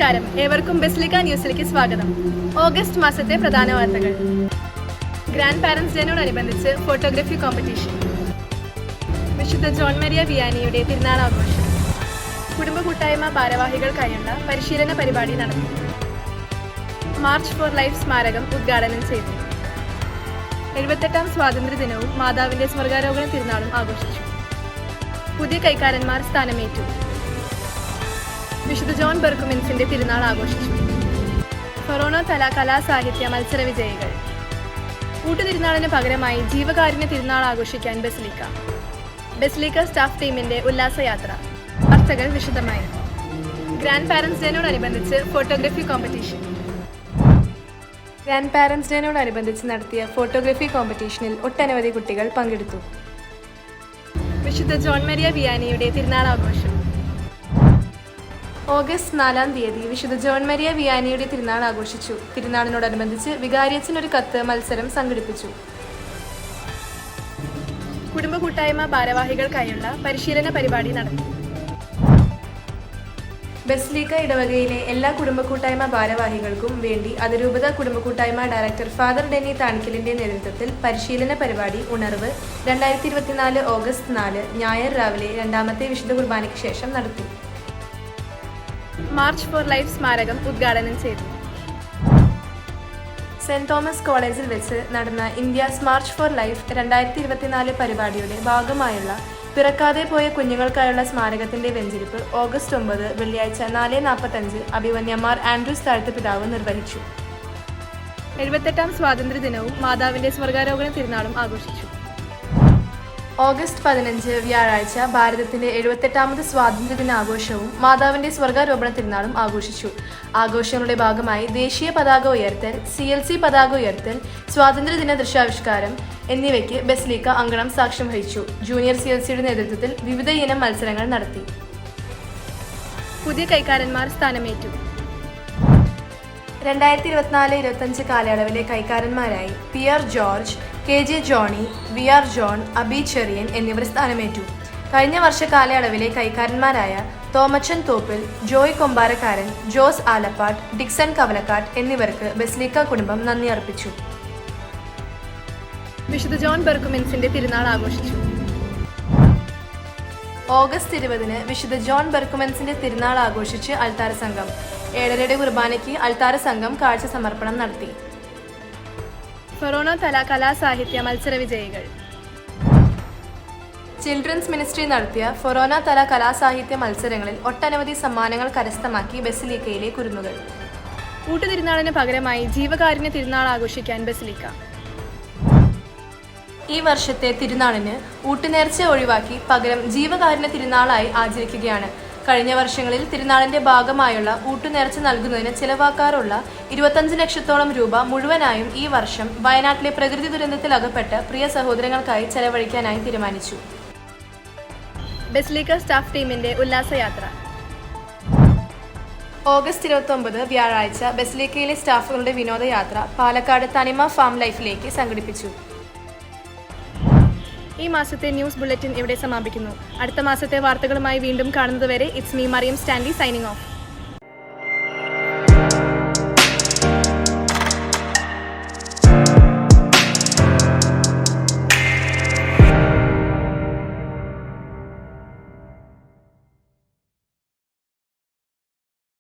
നമസ്കാരം, ഏവർക്കും ബസിലിക്ക ന്യൂസിലേക്ക് സ്വാഗതം. ഓഗസ്റ്റ് മാസത്തെ പ്രധാന വാർത്തകൾ. ഗ്രാൻഡ് പാരന്റ്സ് ഡേയോടനുബന്ധിച്ച് ഫോട്ടോഗ്രാഫി കോമ്പറ്റീഷൻ. വിശുദ്ധ ജോൺ മരിയ വിയാനിയുടെ തിരുനാൾ ആഘോഷം. കുടുംബ കൂട്ടായ്മ ഭാരവാഹികൾക്കായുള്ള പരിശീലന പരിപാടി നടത്തി. മാർച്ച് ഫോർ ലൈഫ് സ്മാരകം ഉദ്ഘാടനം ചെയ്തു. 78ാം സ്വാതന്ത്ര്യ ദിനവും മാതാവിന്റെ സ്വർഗാരോഹണ തിരുനാളും ആഘോഷിച്ചു. പുതിയ കൈക്കാരന്മാർ സ്ഥാനമേറ്റു. വിശുദ്ധ ജോൺ ബെർക്കുമെൻസിന്റെ തിരുനാൾ ആഘോഷിച്ചു. ഫൊറോന തല കലാസാഹിത്യ മത്സര വിജയികൾ. കൂട്ടുതിരുനാളിന് പകരമായി ജീവകാരുണ്യ തിരുനാൾ ആഘോഷിക്കാൻ ബസിലിക്ക സ്റ്റാഫ് ടീമിന്റെ ഉല്ലാസയാത്ര. വാർത്തകൾ വിശദമായി. ഗ്രാൻഡ് പാരന്റ്സ് ഡേയോടനുബന്ധിച്ച് ഫോട്ടോഗ്രാഫി കോമ്പറ്റീഷൻ. ഗ്രാൻഡ് പാരന്റ്സ് ഡേയോടനുബന്ധിച്ച് നടത്തിയ ഫോട്ടോഗ്രാഫി കോമ്പറ്റീഷനിൽ ഒട്ടനവധി കുട്ടികൾ പങ്കെടുത്തു. വിശുദ്ധ ജോൺ മരിയ വിയാനിയുടെ തിരുനാൾ ആഘോഷം. ഓഗസ്റ്റ് 4-ാം തീയതി വിശുദ്ധ ജോൺ മരിയ വിയാനിയുടെ തിരുനാൾ ആഘോഷിച്ചു. തിരുനാളിനോടനുബന്ധിച്ച് വികാരിയച്ഛനൊരു കത്ത് മത്സരം സംഘടിപ്പിച്ചു. കുടുംബ കൂട്ടായ്മ ഭാരവാഹികൾക്കായുള്ള പരിശീലന പരിപാടി നടത്തി. ബസിലിക്ക ഇടവകയിലെ എല്ലാ കുടുംബ കൂട്ടായ്മ ഭാരവാഹികൾക്കും വേണ്ടി അതിരൂപത കുടുംബ കൂട്ടായ്മ ഡയറക്ടർ ഫാദർ ഡെന്നി താണിക്കലിന്റെ നേതൃത്വത്തിൽ പരിശീലന പരിപാടി ഉണർവ് 2024 ഓഗസ്റ്റ് 4 ഞായർ രാവിലെ 2ാമത്തെ വിശുദ്ധ കുർബാനയ്ക്ക് ശേഷം നടത്തി. മാർച്ച് ഫോർ ലൈഫ് സ്മാരകം ഉദ്ഘാടനം ചെയ്തു. സെന്റ് തോമസ് കോളേജിൽ വെച്ച് നടന്ന ഇന്ത്യാസ് മാർച്ച് ഫോർ ലൈഫ് 2024 പരിപാടിയുടെ ഭാഗമായുള്ള പിറക്കാതെ പോയ കുഞ്ഞുങ്ങൾക്കായുള്ള സ്മാരകത്തിന്റെ വെഞ്ചരിപ്പ് ഓഗസ്റ്റ് 9 വെള്ളിയാഴ്ച 4:45 അഭിമന്യമാർ ആൻഡ്രൂസ് താഴത്ത് പിതാവ് നിർവഹിച്ചു. 78ാം സ്വാതന്ത്ര്യ ദിനവും മാതാവിന്റെ സ്വർഗാരോഹണ തിരുനാളും ആഘോഷിച്ചു. ഓഗസ്റ്റ് 15 വ്യാഴാഴ്ച ഭാരതത്തിന്റെ 78ാമത് സ്വാതന്ത്ര്യ ദിനാഘോഷവും മാതാവിന്റെ സ്വർഗാരോപണ തിരുനാളും ആഘോഷിച്ചു. ആഘോഷങ്ങളുടെ ഭാഗമായി ദേശീയ പതാക ഉയർത്തൽ, CLC പതാക ഉയർത്തൽ, സ്വാതന്ത്ര്യദിന ദൃശ്യാവിഷ്കാരം എന്നിവയ്ക്ക് ബസിലിക്ക അങ്കണം സാക്ഷ്യം വഹിച്ചു. ജൂനിയർ CLCയുടെ നേതൃത്വത്തിൽ വിവിധ ഇനം മത്സരങ്ങൾ നടത്തി. പുതിയ കൈക്കാരന്മാർ സ്ഥാനമേറ്റു. 2024-25 കാലയളവിലെ കൈക്കാരന്മാരായി PR George, KJ Johnny, VR John, Abi Cherian എന്നിവർ സ്ഥാനമേറ്റു. കഴിഞ്ഞ വർഷ കാലയളവിലെ കൈക്കാരന്മാരായ Thomachan Thoppil, Joy Kombarakkaran, Jose Alappat, Dixon Kavalakkat എന്നിവർക്ക് ബസിലിക്ക കുടുംബം നന്ദി അർപ്പിച്ചു. വിശുദ്ധ ജോൺ ബെർക്കുമെൻസിന്റെ തിരുനാൾ ആഘോഷിച്ചു. ഓഗസ്റ്റ് 20 വിശുദ്ധ ജോൺ ബെർക്കുമെൻസിന്റെ തിരുനാൾ ആഘോഷിച്ച് അൾത്താര സംഘം. 7:30 കുർബാനയ്ക്ക് അൾത്താര സംഘം കാഴ്ച സമർപ്പണം നടത്തി. ഫൊറോന തല കലാസാഹിത്യ മത്സര വിജയികൾ. ചിൽഡ്രൻസ് മിനിസ്ട്രി നടത്തിയ ഫൊറോന തല കലാസാഹിത്യ മത്സരങ്ങളിൽ ഒട്ടനവധി സമ്മാനങ്ങൾ കരസ്ഥമാക്കി ബസിലിക്കയിലെ കുരുന്നുകൾ. കൂട്ടുതിരുനാളിന് പകരമായി ജീവകാരുണ്യ തിരുനാൾ ആഘോഷിക്കാൻ ബസിലിക്ക. ഈ വർഷത്തെ തിരുനാളിന് ഊട്ടുനേർച്ച ഒഴിവാക്കി പകരം ജീവകാരുണ്യ തിരുനാളായി ആചരിക്കുകയാണ്. കഴിഞ്ഞ വർഷങ്ങളിൽ തിരുനാളിന്റെ ഭാഗമായുള്ള ഊട്ടുനേർച്ച നൽകുന്നതിന് ചിലവാക്കാറുള്ള 25 ലക്ഷത്തോളം രൂപ മുഴുവനായും ഈ വർഷം വയനാട്ടിലെ പ്രകൃതി ദുരന്തത്തിൽ അകപ്പെട്ട് പ്രിയ സഹോദരങ്ങൾക്കായി ചെലവഴിക്കാനായി തീരുമാനിച്ചു. ബസിലിക്ക സ്റ്റാഫ് ടീമിന്റെ ഉല്ലാസയാത്ര. ഓഗസ്റ്റ് 29 വ്യാഴാഴ്ച ബസിലിക്കയിലെ സ്റ്റാഫുകളുടെ വിനോദയാത്ര പാലക്കാട് തനിമ ഫാം ലൈഫിലേക്ക് സംഘടിപ്പിച്ചു. ഈ മാസത്തെ ന്യൂസ് ബുള്ളറ്റിൻ ഇവിടെ സമാപിക്കുന്നു. അടുത്ത മാസത്തെ വാർത്തകളുമായി വീണ്ടും കാണുന്നതുവരെ it's me Mariam Stanley signing of.